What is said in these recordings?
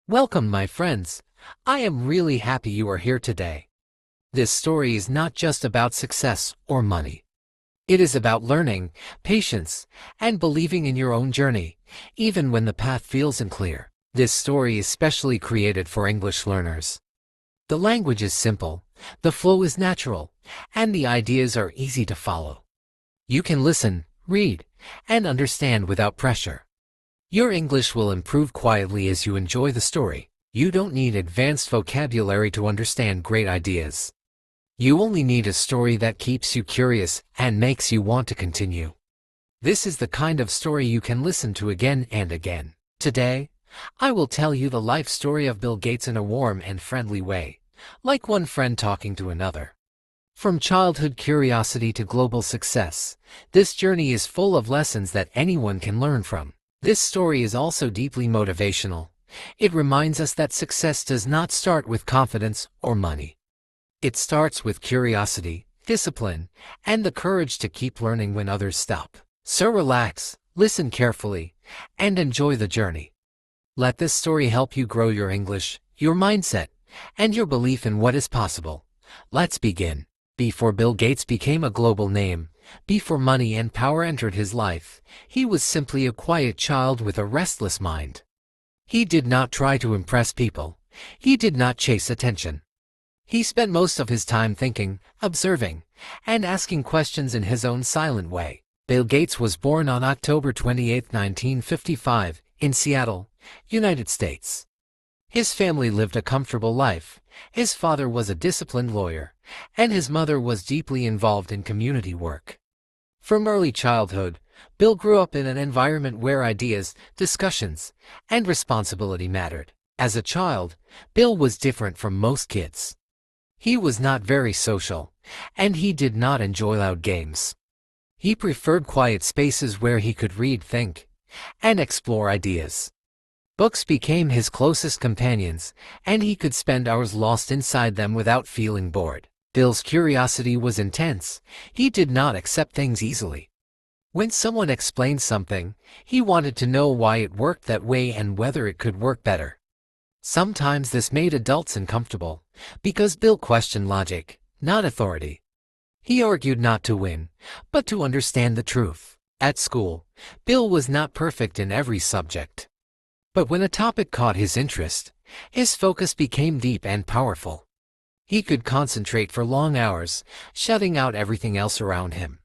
Welcome, my friends. I am really happy you are here today. This story is not just about success or money. It is about learning, patience, and believing in your own journey, even when the path feels unclear. This story is specially created for English learners. The language is simple, the flow is natural, and the ideas are easy to follow. You can listen, read, and understand without pressure. Your English will improve quietly as you enjoy the story. You don't need advanced vocabulary to understand great ideas. You only need a story that keeps you curious and makes you want to continue. This is the kind of story you can listen to again and again. Today, I will tell you the life story of Bill Gates in a warm and friendly way, like one friend talking to another. From childhood curiosity to global success, this journey is full of lessons that anyone can learn from. This story is also deeply motivational. It reminds us that success does not start with confidence or money. It starts with curiosity, discipline, and the courage to keep learning when others stop. So relax, listen carefully, and enjoy the journey. Let this story help you grow your English, your mindset, and your belief in what is possible. Let's begin. Before Bill Gates became a global name, before money and power entered his life, he was simply a quiet child with a restless mind. He did not try to impress people. He did not chase attention. He spent most of his time thinking, observing, and asking questions in his own silent way. Bill Gates was born on October 28, 1955, in Seattle, United States. His family lived a comfortable life. His father was a disciplined lawyer, and his mother was deeply involved in community work. From early childhood, Bill grew up in an environment where ideas, discussions, and responsibility mattered. As a child, Bill was different from most kids. He was not very social, and he did not enjoy loud games. He preferred quiet spaces where he could read, think, and explore ideas. Books became his closest companions, and he could spend hours lost inside them without feeling bored. Bill's curiosity was intense. He did not accept things easily. When someone explained something, he wanted to know why it worked that way and whether it could work better. Sometimes this made adults uncomfortable, because Bill questioned logic, not authority. He argued not to win, but to understand the truth. At school, Bill was not perfect in every subject. But when a topic caught his interest, his focus became deep and powerful. He could concentrate for long hours, shutting out everything else around him.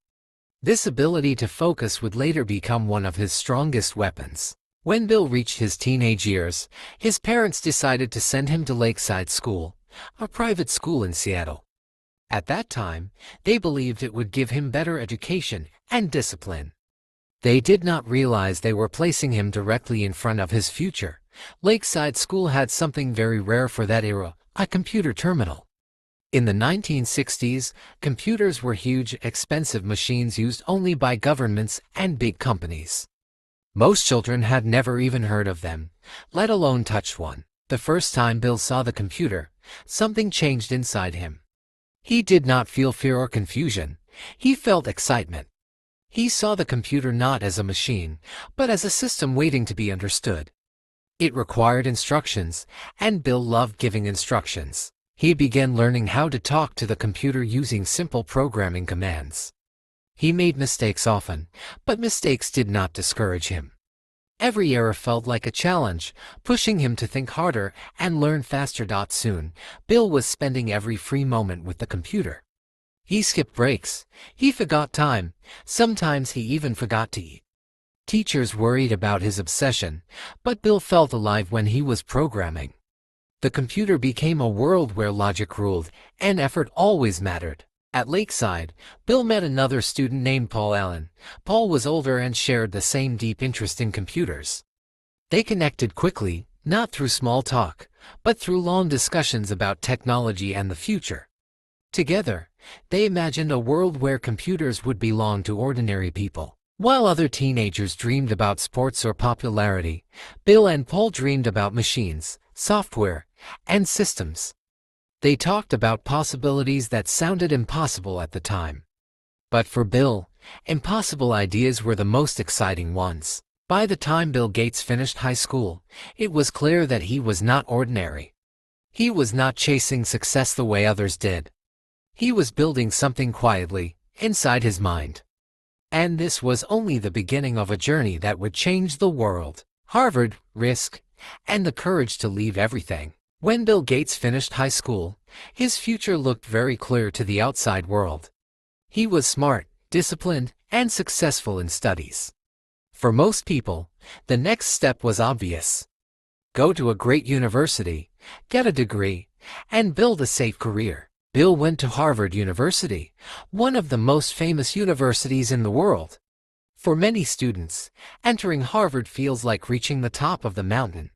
This ability to focus would later become one of his strongest weapons. When Bill reached his teenage years, his parents decided to send him to Lakeside School, a private school in Seattle. At that time, they believed it would give him better education and discipline. They did not realize they were placing him directly in front of his future. Lakeside School had something very rare for that era, a computer terminal. In the 1960s, computers were huge, expensive machines used only by governments and big companies. Most children had never even heard of them, let alone touched one. The first time Bill saw the computer, something changed inside him. He did not feel fear or confusion. He felt excitement. He saw the computer not as a machine, but as a system waiting to be understood. It required instructions, and Bill loved giving instructions. He began learning how to talk to the computer using simple programming commands. He made mistakes often, but mistakes did not discourage him. Every error felt like a challenge, pushing him to think harder and learn faster. Soon, Bill was spending every free moment with the computer. He skipped breaks. He forgot time. Sometimes he even forgot to eat. Teachers worried about his obsession, but Bill felt alive when he was programming. The computer became a world where logic ruled, and effort always mattered. At Lakeside, Bill met another student named Paul Allen. Paul was older and shared the same deep interest in computers. They connected quickly, not through small talk, but through long discussions about technology and the future. Together, they imagined a world where computers would belong to ordinary people. While other teenagers dreamed about sports or popularity, Bill and Paul dreamed about machines, software, and systems. They talked about possibilities that sounded impossible at the time. But for Bill, impossible ideas were the most exciting ones. By the time Bill Gates finished high school, it was clear that he was not ordinary. He was not chasing success the way others did. He was building something quietly, inside his mind. And this was only the beginning of a journey that would change the world. Harvard, risk, and the courage to leave everything. When Bill Gates finished high school, his future looked very clear to the outside world. He was smart, disciplined, and successful in studies. For most people, the next step was obvious. Go to a great university, get a degree, and build a safe career. Bill went to Harvard University, one of the most famous universities in the world. For many students, entering Harvard feels like reaching the top of the mountain.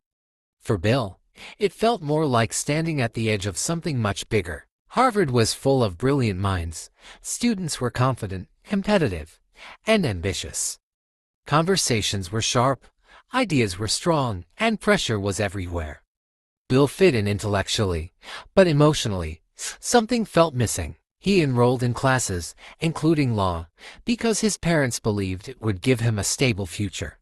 For Bill, it felt more like standing at the edge of something much bigger. Harvard was full of brilliant minds. Students were confident, competitive, and ambitious. Conversations were sharp, ideas were strong, and pressure was everywhere. Bill fit in intellectually, but emotionally, something felt missing. He enrolled in classes, including law, because his parents believed it would give him a stable future.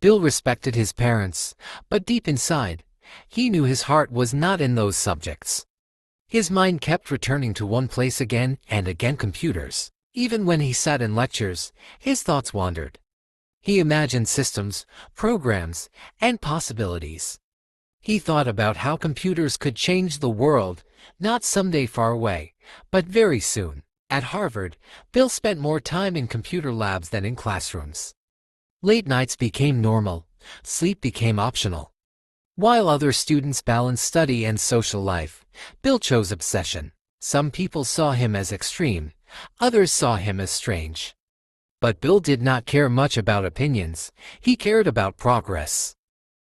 Bill respected his parents, but deep inside, he knew his heart was not in those subjects. His mind kept returning to one place again and again: computers. Even when he sat in lectures, his thoughts wandered. He imagined systems, programs, and possibilities. He thought about how computers could change the world, not someday far away, but very soon. At Harvard, Bill spent more time in computer labs than in classrooms. Late nights became normal, sleep became optional. While other students balanced study and social life, Bill chose obsession. Some people saw him as extreme, others saw him as strange. But Bill did not care much about opinions. He cared about progress.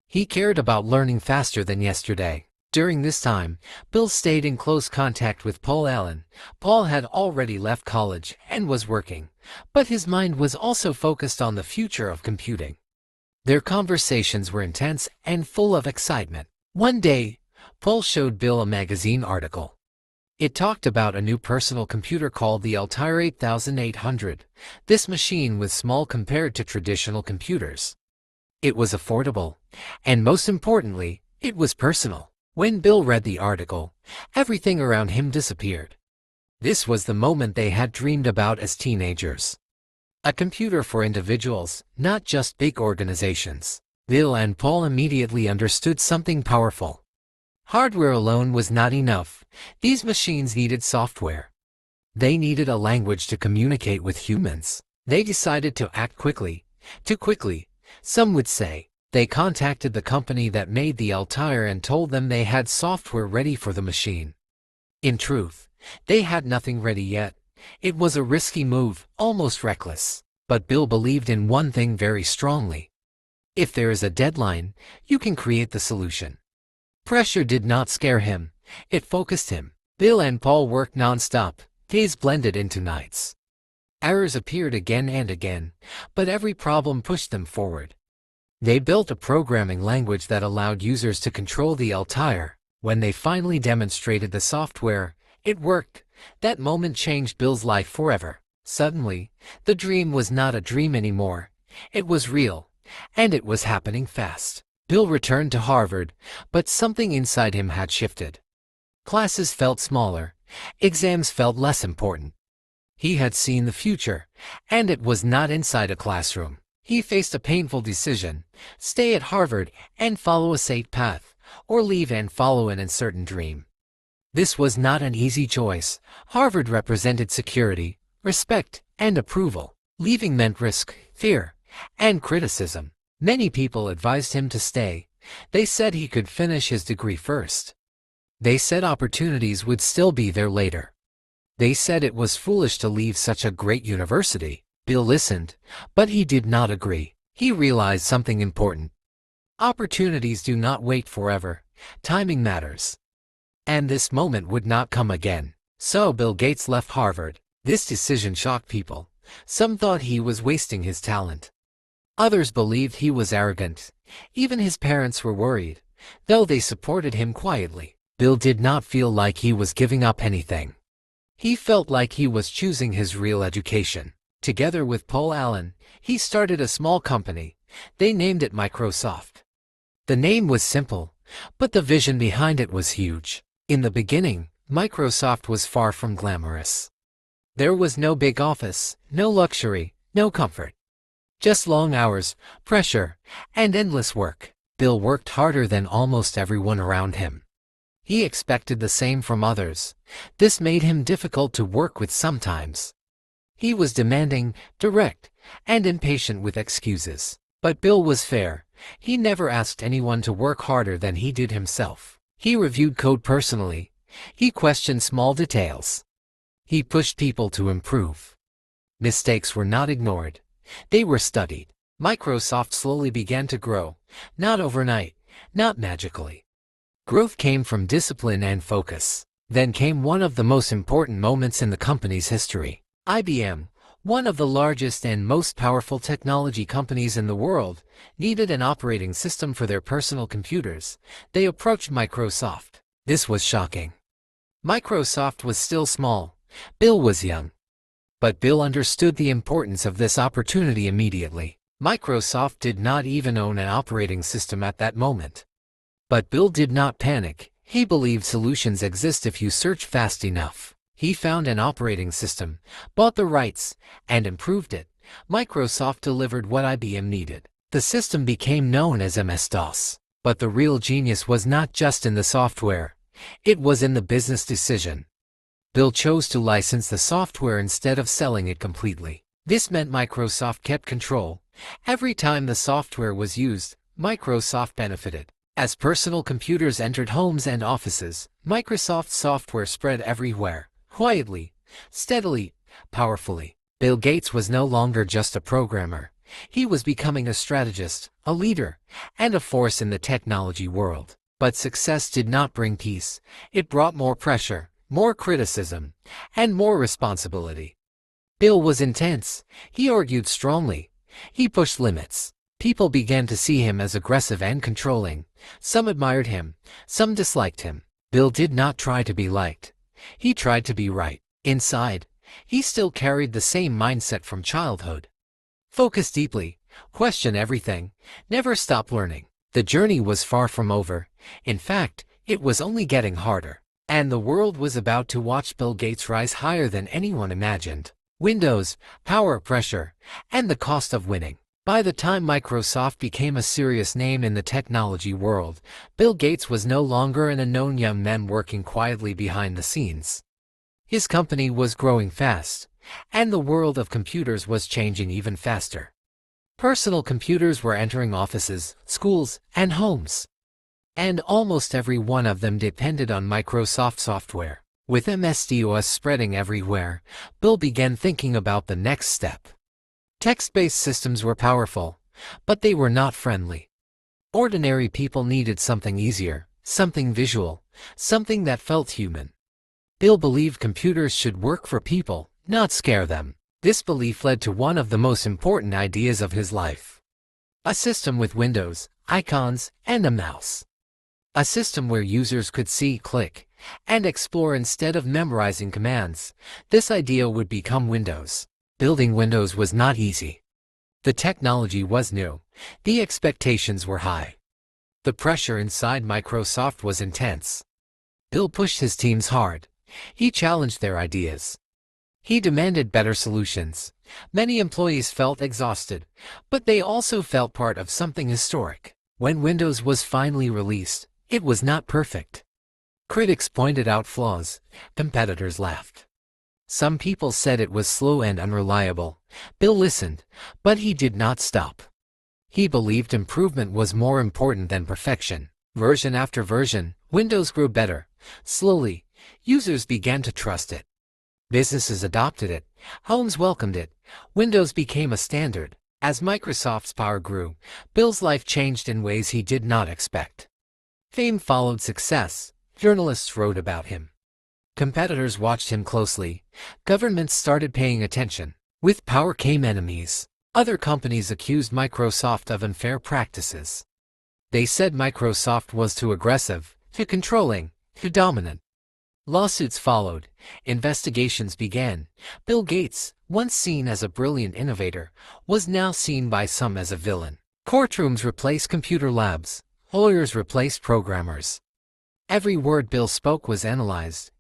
He cared about learning faster than yesterday. During this time, Bill stayed in close contact with Paul Allen. Paul had already left college and was working, but his mind was also focused on the future of computing. Their conversations were intense and full of excitement. One day, Paul showed Bill a magazine article. It talked about a new personal computer called the Altair 8800. This machine was small compared to traditional computers. It was affordable, and most importantly, it was personal. When Bill read the article, everything around him disappeared. This was the moment they had dreamed about as teenagers. A computer for individuals, not just big organizations. Bill and Paul immediately understood something powerful. Hardware alone was not enough. These machines needed software. They needed a language to communicate with humans. They decided to act quickly. Too quickly, some would say. They contacted the company that made the Altair and told them they had software ready for the machine. In truth, they had nothing ready yet. It was a risky move, almost reckless. But Bill believed in one thing very strongly. If there is a deadline, you can create the solution. Pressure did not scare him. It focused him. Bill and Paul worked non-stop. Days blended into nights. Errors appeared again and again, but every problem pushed them forward. They built a programming language that allowed users to control the Altair. When they finally demonstrated the software, it worked. That moment changed Bill's life forever. Suddenly, the dream was not a dream anymore. It was real, and it was happening fast. Bill returned to Harvard, but something inside him had shifted. Classes felt smaller. Exams felt less important. He had seen the future, and it was not inside a classroom. He faced a painful decision: stay at Harvard and follow a safe path, or leave and follow an uncertain dream. This was not an easy choice. Harvard represented security, respect, and approval. Leaving meant risk, fear, and criticism. Many people advised him to stay. They said he could finish his degree first. They said opportunities would still be there later. They said it was foolish to leave such a great university. Bill listened, but he did not agree. He realized something important. Opportunities do not wait forever. Timing matters. And this moment would not come again. So Bill Gates left Harvard. This decision shocked people. Some thought he was wasting his talent. Others believed he was arrogant. Even his parents were worried, though they supported him quietly. Bill did not feel like he was giving up anything. He felt like he was choosing his real education. Together with Paul Allen, he started a small company. They named it Microsoft. The name was simple, but the vision behind it was huge. In the beginning, Microsoft was far from glamorous. There was no big office, no luxury, no comfort. Just long hours, pressure, and endless work. Bill worked harder than almost everyone around him. He expected the same from others. This made him difficult to work with sometimes. He was demanding, direct, and impatient with excuses. But Bill was fair. He never asked anyone to work harder than he did himself. He reviewed code personally. He questioned small details. He pushed people to improve. Mistakes were not ignored. They were studied. Microsoft slowly began to grow, not overnight, not magically. Growth came from discipline and focus. Then came one of the most important moments in the company's history. IBM, one of the largest and most powerful technology companies in the world, needed an operating system for their personal computers. They approached Microsoft. This was shocking. Microsoft was still small. Bill was young. But Bill understood the importance of this opportunity immediately. Microsoft did not even own an operating system at that moment. But Bill did not panic. He believed solutions exist if you search fast enough. He found an operating system, bought the rights, and improved it. Microsoft delivered what IBM needed. The system became known as MS-DOS. But the real genius was not just in the software. It was in the business decision. Bill chose to license the software instead of selling it completely. This meant Microsoft kept control. Every time the software was used, Microsoft benefited. As personal computers entered homes and offices, Microsoft's software spread everywhere. Quietly, steadily, powerfully. Bill Gates was no longer just a programmer. He was becoming a strategist, a leader, and a force in the technology world. But success did not bring peace. It brought more pressure, more criticism, and more responsibility. Bill was intense. He argued strongly. He pushed limits. People began to see him as aggressive and controlling. Some admired him, some disliked him. Bill did not try to be liked. He tried to be right. Inside, he still carried the same mindset from childhood. Focus deeply, question everything, never stop learning. The journey was far from over. In fact, it was only getting harder. And the world was about to watch Bill Gates rise higher than anyone imagined. Windows, power, pressure, and the cost of winning. By the time Microsoft became a serious name in the technology world, Bill Gates was no longer an unknown young man working quietly behind the scenes. His company was growing fast, and the world of computers was changing even faster. Personal computers were entering offices, schools, and homes. And almost every one of them depended on Microsoft software. With MS-DOS spreading everywhere, Bill began thinking about the next step. Text-based systems were powerful, but they were not friendly. Ordinary people needed something easier, something visual, something that felt human. Bill believed computers should work for people, not scare them. This belief led to one of the most important ideas of his life. A system with windows, icons, and a mouse. A system where users could see, click, and explore instead of memorizing commands. This idea would become Windows. Building Windows was not easy. The technology was new. The expectations were high. The pressure inside Microsoft was intense. Bill pushed his teams hard. He challenged their ideas. He demanded better solutions. Many employees felt exhausted, but they also felt part of something historic. When Windows was finally released, it was not perfect. Critics pointed out flaws. Competitors laughed. Some people said it was slow and unreliable. Bill listened, but he did not stop. He believed improvement was more important than perfection. Version after version, Windows grew better. Slowly, users began to trust it. Businesses adopted it. Homes welcomed it. Windows became a standard. As Microsoft's power grew, Bill's life changed in ways he did not expect. Fame followed success. Journalists wrote about him. Competitors watched him closely. Governments started paying attention. With power came enemies. Other companies accused Microsoft of unfair practices. They said Microsoft was too aggressive, too controlling, too dominant. Lawsuits followed, investigations began. Bill Gates, once seen as a brilliant innovator, was now seen by some as a villain. Courtrooms replaced computer labs, lawyers replaced programmers. Every word Bill spoke was analyzed.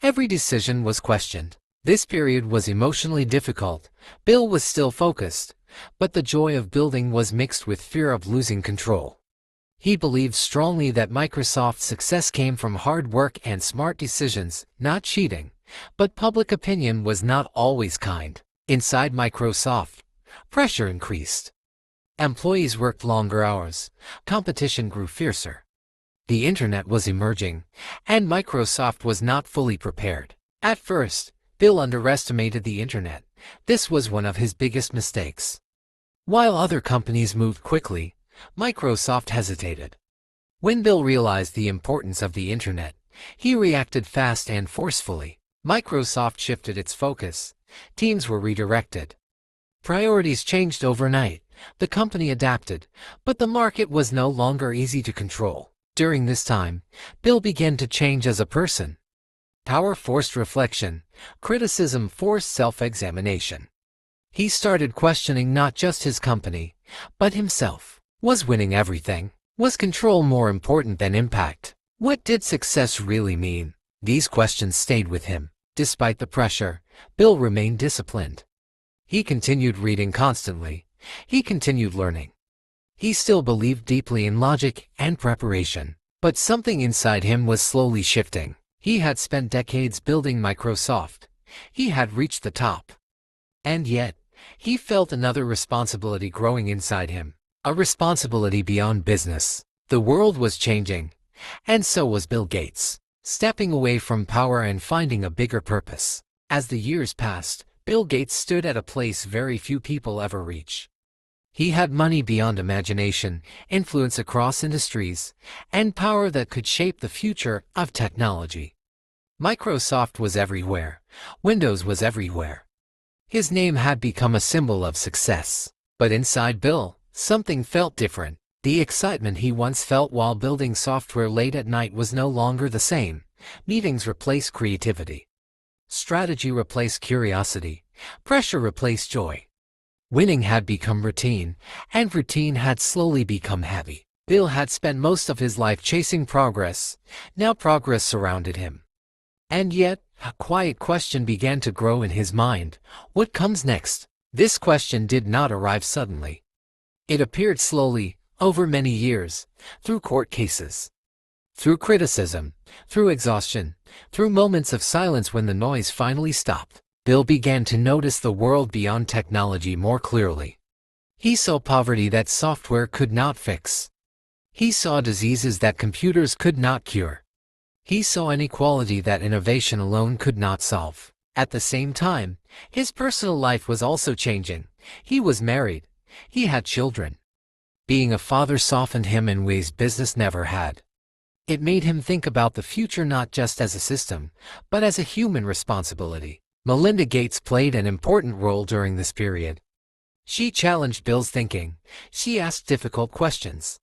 Every decision was questioned. This period was emotionally difficult. Bill was still focused, but the joy of building was mixed with fear of losing control. He believed strongly that Microsoft's success came from hard work and smart decisions, not cheating. But public opinion was not always kind. Inside Microsoft, pressure increased. Employees worked longer hours. Competition grew fiercer. The internet was emerging, and Microsoft was not fully prepared. At first, Bill underestimated the internet. This was one of his biggest mistakes. While other companies moved quickly, Microsoft hesitated. When Bill realized the importance of the internet, he reacted fast and forcefully. Microsoft shifted its focus. Teams were redirected. Priorities changed overnight. The company adapted, but the market was no longer easy to control. During this time, Bill began to change as a person. Power forced reflection. Criticism forced self-examination. He started questioning not just his company, but himself. Was winning everything? Was control more important than impact? What did success really mean? These questions stayed with him. Despite the pressure, Bill remained disciplined. He continued reading constantly. He continued learning. He still believed deeply in logic and preparation. But something inside him was slowly shifting. He had spent decades building Microsoft. He had reached the top. And yet, he felt another responsibility growing inside him. A responsibility beyond business. The world was changing, and so was Bill Gates, stepping away from power and finding a bigger purpose. As the years passed, Bill Gates stood at a place very few people ever reach. He had money beyond imagination, influence across industries, and power that could shape the future of technology. Microsoft was everywhere. Windows was everywhere. His name had become a symbol of success. But inside Bill, something felt different. The excitement he once felt while building software late at night was no longer the same. Meetings replaced creativity. Strategy replaced curiosity. Pressure replaced joy. Winning had become routine, and routine had slowly become heavy. Bill had spent most of his life chasing progress. Now progress surrounded him. And yet, a quiet question began to grow in his mind. What comes next? This question did not arrive suddenly. It appeared slowly, over many years, through court cases, through criticism, through exhaustion, through moments of silence. When the noise finally stopped, Bill began to notice the world beyond technology more clearly. He saw poverty that software could not fix. He saw diseases that computers could not cure. He saw inequality that innovation alone could not solve. At the same time, his personal life was also changing. He was married. He had children. Being a father softened him in ways business never had. It made him think about the future not just as a system, but as a human responsibility. Melinda Gates played an important role during this period. She challenged Bill's thinking. She asked difficult questions.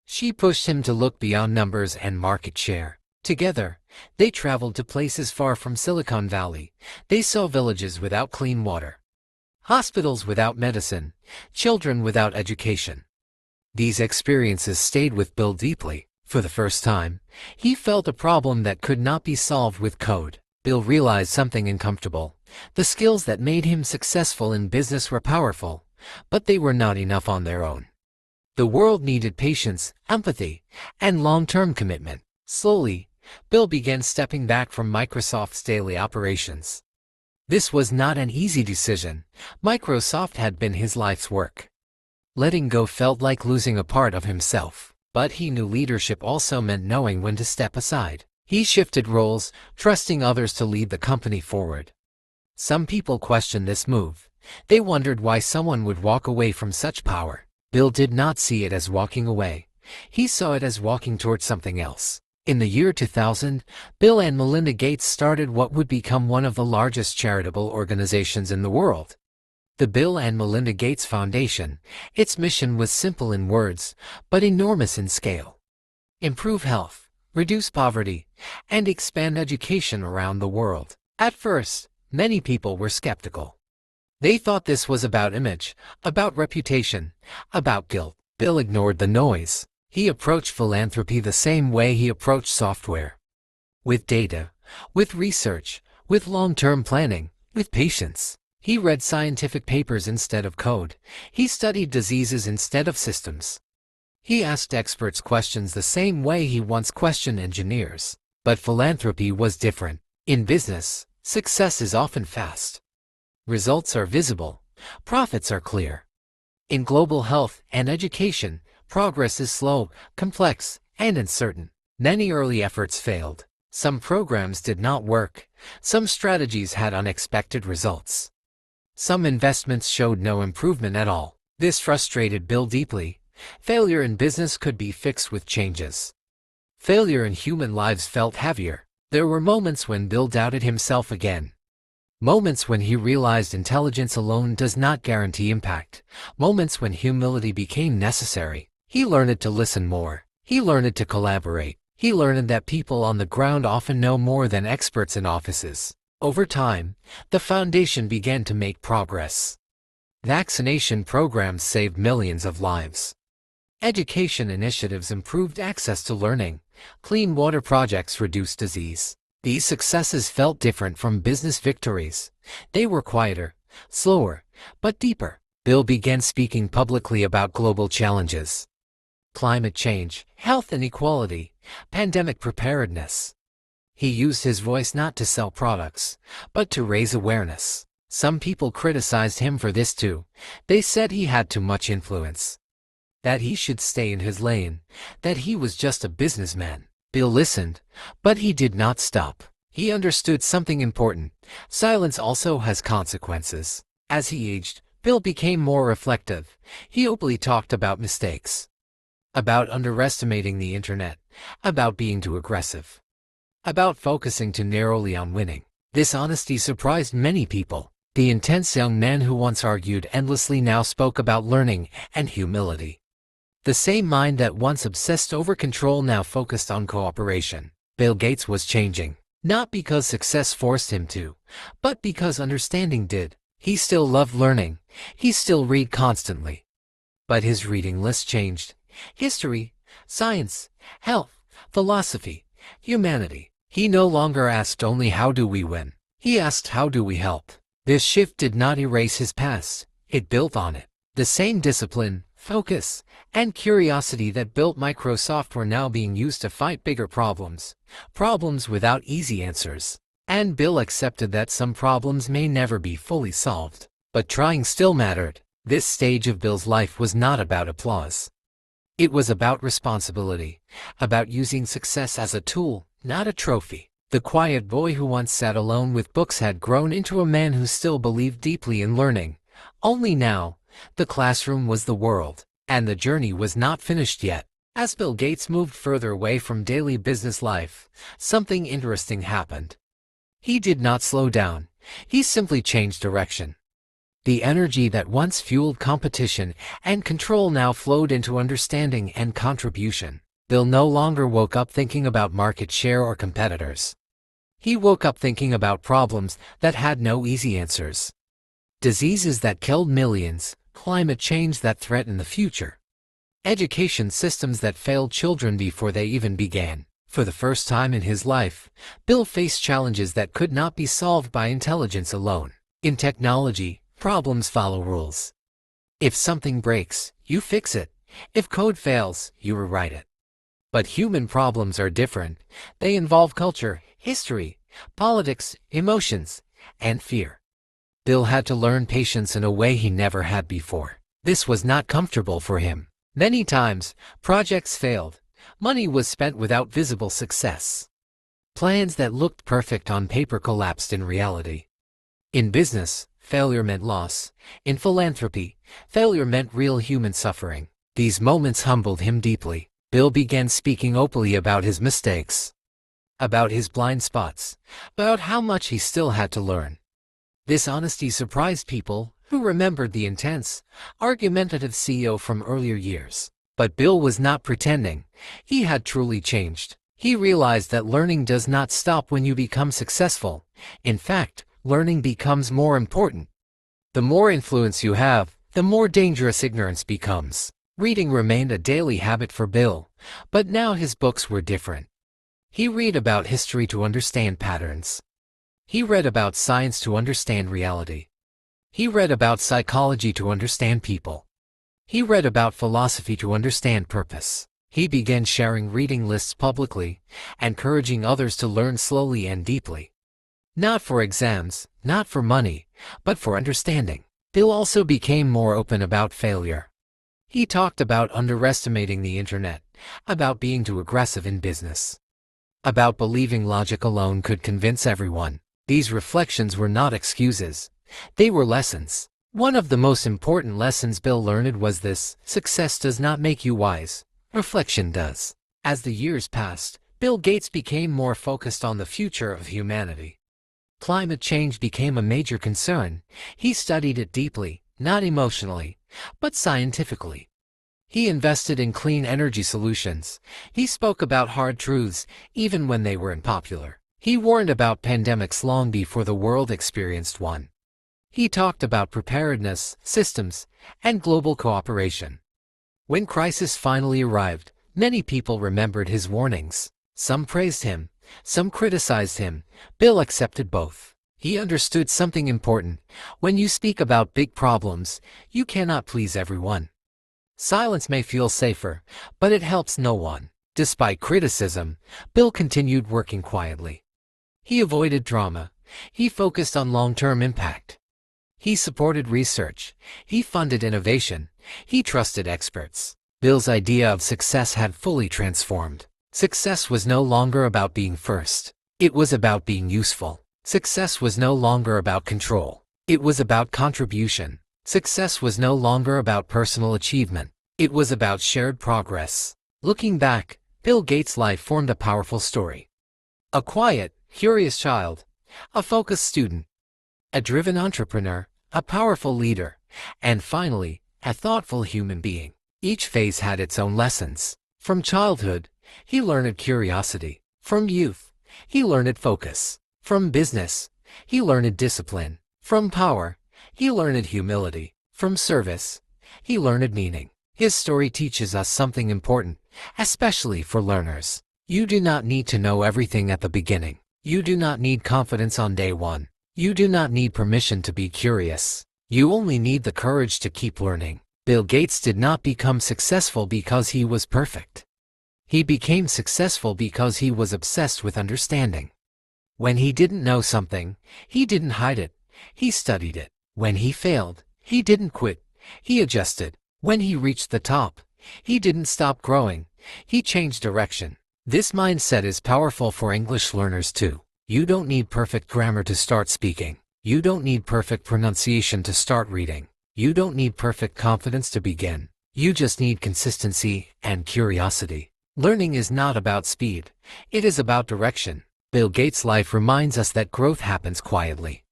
She pushed him to look beyond numbers and market share. Together, they traveled to places far from Silicon Valley. They saw villages without clean water, hospitals without medicine, children without education. These experiences stayed with Bill deeply. For the first time, he felt a problem that could not be solved with code. Bill realized something uncomfortable. The skills that made him successful in business were powerful, but they were not enough on their own. The world needed patience, empathy, and long-term commitment. Slowly, Bill began stepping back from Microsoft's daily operations. This was not an easy decision. Microsoft had been his life's work. Letting go felt like losing a part of himself. But he knew leadership also meant knowing when to step aside. He shifted roles, trusting others to lead the company forward. Some people questioned this move. They wondered why someone would walk away from such power. Bill did not see it as walking away. He saw it as walking towards something else. In the year 2000, Bill and Melinda Gates started what would become one of the largest charitable organizations in the world. The Bill and Melinda Gates Foundation. Its mission was simple in words, but enormous in scale. Improve health, reduce poverty, and expand education around the world. At first, many people were skeptical. They thought this was about image, about reputation, about guilt. Bill ignored the noise. He approached philanthropy the same way he approached software. With data, with research, with long-term planning, with patience. He read scientific papers instead of code. He studied diseases instead of systems. He asked experts questions the same way he once questioned engineers. But philanthropy was different. In business, success is often fast. Results are visible. Profits are clear. In global health and education, progress is slow, complex, and uncertain. Many early efforts failed. Some programs did not work. Some strategies had unexpected results. Some investments showed no improvement at all. This frustrated Bill deeply. Failure in business could be fixed with changes. Failure in human lives felt heavier. There were moments when Bill doubted himself again. Moments when he realized intelligence alone does not guarantee impact. Moments when humility became necessary. He learned to listen more. He learned to collaborate. He learned that people on the ground often know more than experts in offices. Over time, the foundation began to make progress. Vaccination programs saved millions of lives. Education initiatives improved access to learning. Clean water projects reduced disease. These successes felt different from business victories. They were quieter, slower, but deeper. Bill began speaking publicly about global challenges. Climate change, health inequality, pandemic preparedness. He used his voice not to sell products, but to raise awareness. Some people criticized him for this too. They said he had too much influence, that he should stay in his lane, that he was just a businessman. Bill listened, but he did not stop. He understood something important. Silence also has consequences. As he aged, Bill became more reflective. He openly talked about mistakes, about underestimating the internet, about being too aggressive, about focusing too narrowly on winning. This honesty surprised many people. The intense young man who once argued endlessly now spoke about learning and humility. The same mind that once obsessed over control now focused on cooperation. Bill Gates was changing, not because success forced him to, but because understanding did. He still loved learning. He still read constantly. But his reading list changed. History, science, health, philosophy, humanity. He no longer asked only how do we win. He asked how do we help. This shift did not erase his past. It built on it. The same discipline, focus, and curiosity that built Microsoft were now being used to fight bigger problems. Problems without easy answers. And Bill accepted that some problems may never be fully solved. But trying still mattered. This stage of Bill's life was not about applause. It was about responsibility, about using success as a tool, not a trophy. The quiet boy who once sat alone with books had grown into a man who still believed deeply in learning. Only now, the classroom was the world, and the journey was not finished yet. As Bill Gates moved further away from daily business life, something interesting happened. He did not slow down. He simply changed direction. The energy that once fueled competition and control now flowed into understanding and contribution. Bill no longer woke up thinking about market share or competitors. He woke up thinking about problems that had no easy answers. Diseases that killed millions, climate change that threatened the future, education systems that failed children before they even began. For the first time in his life, Bill faced challenges that could not be solved by intelligence alone. In technology, problems follow rules. If something breaks, you fix it. If code fails, you rewrite it. But human problems are different. They involve culture, history, politics, emotions, and fear. Bill had to learn patience in a way he never had before. This was not comfortable for him. Many times, projects failed. Money was spent without visible success. Plans that looked perfect on paper collapsed in reality. In business, failure meant loss. In philanthropy, failure meant real human suffering. These moments humbled him deeply. Bill began speaking openly about his mistakes, about his blind spots, about how much he still had to learn. This honesty surprised people who remembered the intense, argumentative CEO from earlier years. But Bill was not pretending. He had truly changed. He realized that learning does not stop when you become successful. In fact, learning becomes more important. The more influence you have, the more dangerous ignorance becomes. Reading remained a daily habit for Bill, but now his books were different. He read about history to understand patterns. He read about science to understand reality. He read about psychology to understand people. He read about philosophy to understand purpose. He began sharing reading lists publicly, encouraging others to learn slowly and deeply. Not for exams, not for money, but for understanding. Bill also became more open about failure. He talked about underestimating the internet, about being too aggressive in business, about believing logic alone could convince everyone. These reflections were not excuses. They were lessons. One of the most important lessons Bill learned was this: success does not make you wise. Reflection does. As the years passed, Bill Gates became more focused on the future of humanity. Climate change became a major concern. He studied it deeply, not emotionally, but scientifically. He invested in clean energy solutions. He spoke about hard truths, even when they were unpopular. He warned about pandemics long before the world experienced one. He talked about preparedness, systems, and global cooperation. When crisis finally arrived, many people remembered his warnings. Some praised him, some criticized him. Bill accepted both. He understood something important. When you speak about big problems, you cannot please everyone. Silence may feel safer, but it helps no one. Despite criticism, Bill continued working quietly. He avoided drama. He focused on long-term impact. He supported research. He funded innovation. He trusted experts. Bill's idea of success had fully transformed. Success was no longer about being first. It was about being useful. Success was no longer about control. It was about contribution. Success was no longer about personal achievement. It was about shared progress. Looking back, Bill Gates' life formed a powerful story. A quiet, curious child, a focused student, a driven entrepreneur, a powerful leader, and finally, a thoughtful human being. Each phase had its own lessons. From childhood, he learned curiosity. From youth, he learned focus. From business, he learned discipline. From power, he learned humility. From service, he learned meaning. His story teaches us something important, especially for learners. You do not need to know everything at the beginning. You do not need confidence on day one. You do not need permission to be curious. You only need the courage to keep learning. Bill Gates did not become successful because he was perfect. He became successful because he was obsessed with understanding. When he didn't know something, he didn't hide it. He studied it. When he failed, he didn't quit. He adjusted. When he reached the top, he didn't stop growing. He changed direction. This mindset is powerful for English learners too. You don't need perfect grammar to start speaking. You don't need perfect pronunciation to start reading. You don't need perfect confidence to begin. You just need consistency and curiosity. Learning is not about speed. It is about direction. Bill Gates' life reminds us that growth happens quietly.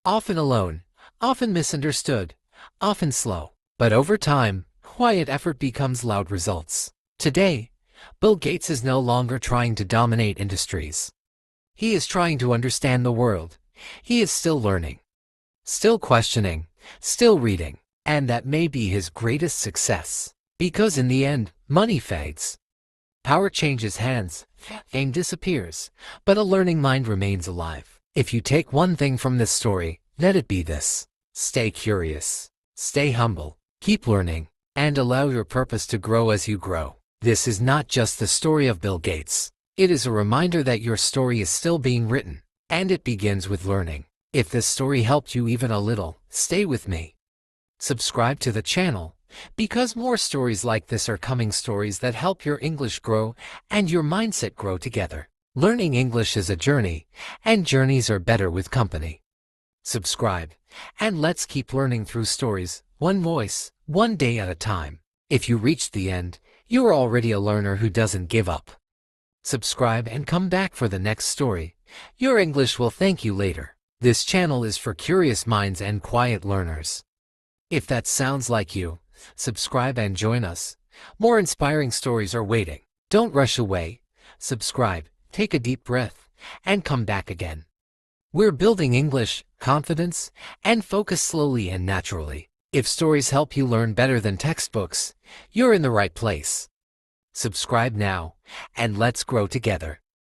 Often alone, often misunderstood, often slow. But over time, quiet effort becomes loud results. Today, Bill Gates is no longer trying to dominate industries. He is trying to understand the world. He is still learning, still questioning, still reading. And that may be his greatest success. Because in the end, money fades. Power changes hands, fame disappears, but a learning mind remains alive. If you take one thing from this story, let it be this: stay curious, stay humble, keep learning, and allow your purpose to grow as you grow. This is not just the story of Bill Gates. It is a reminder that your story is still being written, and it begins with learning. If this story helped you even a little, stay with me. Subscribe to the channel, because more stories like this are coming, stories that help your English grow and your mindset grow together. Learning English is a journey, and journeys are better with company. Subscribe, and let's keep learning through stories, one voice, one day at a time. If you reach the end, you're already a learner who doesn't give up. Subscribe and come back for the next story. Your English will thank you later. This channel is for curious minds and quiet learners. If that sounds like you, subscribe and join us. More inspiring stories are waiting. Don't rush away. subscribe, take a deep breath, and come back again. We're building English, confidence, and focus slowly and naturally. If stories help you learn better than textbooks, you're in the right place. Subscribe now, and let's grow together.